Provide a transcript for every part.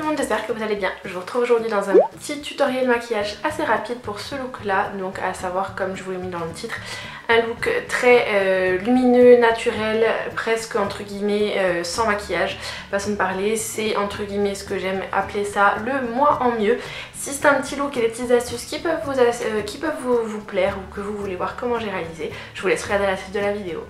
tout le monde, j'espère que vous allez bien. Je vous retrouve aujourd'hui dans un petit tutoriel maquillage assez rapide pour ce look là, donc à savoir, comme je vous l'ai mis dans le titre, un look très lumineux, naturel, presque entre guillemets sans maquillage. Façon de parler, c'est entre guillemets ce que j'aime appeler ça le moins en mieux. Si c'est un petit look et des petites astuces qui peuvent vous plaire ou que vous voulez voir comment j'ai réalisé, je vous laisse regarder la suite de la vidéo.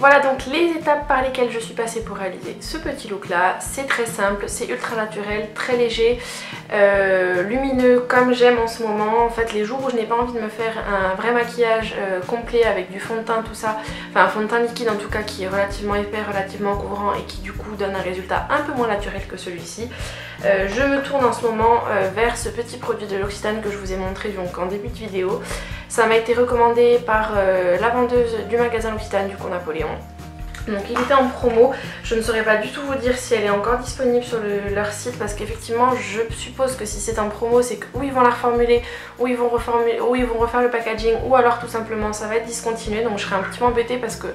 Voilà donc les étapes par lesquelles je suis passée pour réaliser ce petit look là. C'est très simple, c'est ultra naturel, très léger, lumineux comme j'aime en ce moment. En fait les jours où je n'ai pas envie de me faire un vrai maquillage complet avec du fond de teint tout ça, enfin un fond de teint liquide en tout cas qui est relativement épais, relativement couvrant et qui du coup donne un résultat un peu moins naturel que celui-ci. Je me tourne en ce moment vers ce petit produit de L'Occitane que je vous ai montré donc en début de vidéo. Ça m'a été recommandé par la vendeuse du magasin L'Occitane du Cours Napoléon. Donc il était en promo, je ne saurais pas du tout vous dire si elle est encore disponible sur leur site parce qu'effectivement je suppose que si c'est en promo c'est que ou ils vont la reformuler, ou ils vont refaire le packaging, ou alors tout simplement ça va être discontinué. Donc je serais un petit peu embêtée parce que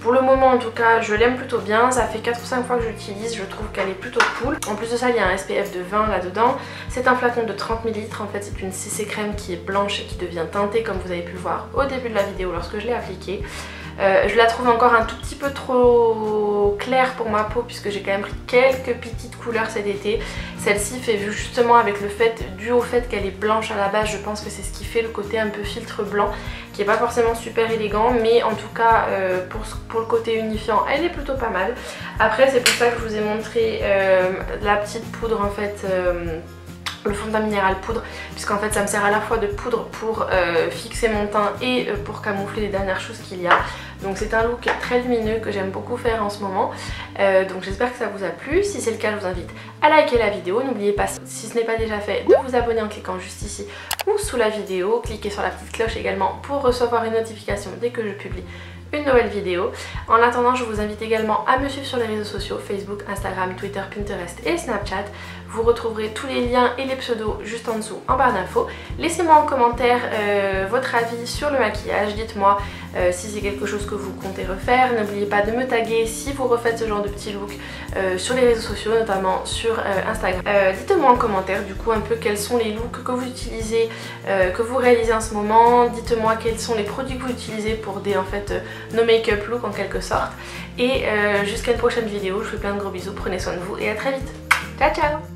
pour le moment en tout cas je l'aime plutôt bien, ça fait 4 ou 5 fois que je l'utilise, je trouve qu'elle est plutôt cool. En plus de ça il y a un SPF de 20 là-dedans, c'est un flacon de 30 ml, en fait c'est une CC crème qui est blanche et qui devient teintée comme vous avez pu le voir au début de la vidéo lorsque je l'ai appliquée. Je la trouve encore un tout petit peu trop claire pour ma peau puisque j'ai quand même pris quelques petites couleurs cet été. Celle-ci fait justement avec le fait, dû au fait qu'elle est blanche à la base, je pense que c'est ce qui fait le côté un peu filtre blanc qui est pas forcément super élégant, mais en tout cas pour le côté unifiant elle est plutôt pas mal. Après c'est pour ça que je vous ai montré la petite poudre en fait, le fond de teint minéral poudre, puisqu'en fait ça me sert à la fois de poudre pour fixer mon teint et pour camoufler les dernières choses qu'il y a. Donc c'est un look très lumineux que j'aime beaucoup faire en ce moment, donc j'espère que ça vous a plu. Si c'est le cas je vous invite à liker la vidéo, n'oubliez pas si ce n'est pas déjà fait de vous abonner en cliquant juste ici ou sous la vidéo, cliquez sur la petite cloche également pour recevoir une notification dès que je publie une nouvelle vidéo. En attendant je vous invite également à me suivre sur les réseaux sociaux, Facebook, Instagram, Twitter, Pinterest et Snapchat. Vous retrouverez tous les liens et les pseudos juste en dessous en barre d'infos. Laissez-moi en commentaire votre avis sur le maquillage, dites-moi si c'est quelque chose que vous comptez refaire. N'oubliez pas de me taguer si vous refaites ce genre de petit look sur les réseaux sociaux, notamment sur Instagram. Dites-moi en commentaire du coup un peu quels sont les looks que vous utilisez, que vous réalisez en ce moment. Dites-moi quels sont les produits que vous utilisez pour des nos make-up looks en quelque sorte. Et jusqu'à une prochaine vidéo, je vous fais plein de gros bisous, prenez soin de vous et à très vite. Ciao ciao.